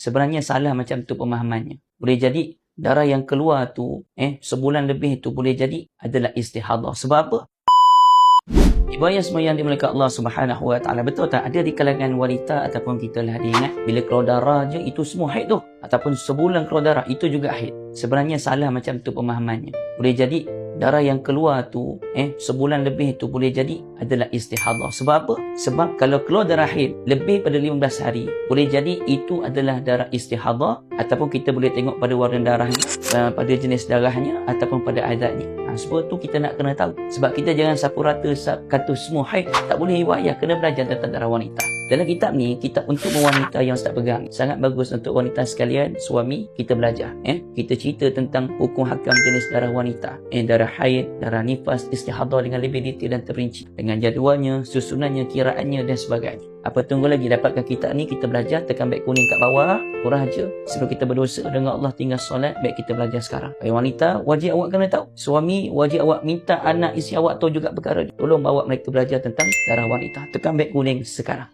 Sebenarnya salah macam tu pemahamannya. Boleh jadi darah yang keluar tu sebulan lebih tu boleh jadi adalah istihadah. Sebab apa? Ibu ayah semua yang dimulakan Allah Subhanahu Wa Taala, betul tak ada di kalangan wanita ataupun kita lah ingat bila keluar darah je itu semua haid tu, ataupun sebulan keluar darah itu juga haid. Sebenarnya salah macam tu pemahamannya. Boleh jadi darah yang keluar tu sebulan lebih tu boleh jadi adalah istihadah. Sebab apa? Sebab kalau keluar darah haid lebih pada 15 hari, boleh jadi itu adalah darah istihadah, ataupun kita boleh tengok pada warna darahnya, pada jenis darahnya ataupun pada adatnya. Sebab tu kita nak kena tahu. Sebab kita jangan sapu rata kata semua haid. Tak boleh ibu ayah, kena belajar tentang darah wanita. Dalam kitab ni, kitab untuk wanita yang tak pegang, sangat bagus untuk wanita sekalian, suami kita belajar. Kita cerita tentang hukum hakam jenis darah wanita, darah haid, darah nifas, istihadah dengan lebih detail dan terperinci, dengan jadualnya, susunannya, kiraannya dan sebagainya. Apa tunggu lagi? Dapatkan kitab ni, kita belajar. Tekan beg kuning kat bawah, kurang aja. Sebelum kita berdosa dengan Allah tinggal solat, baik kita belajar sekarang. Wanita, wajib awak kena tahu. Suami, wajib awak minta anak isteri awak tahu juga perkara ni. Tolong bawa mereka belajar tentang darah wanita. Tekan beg kuning sekarang.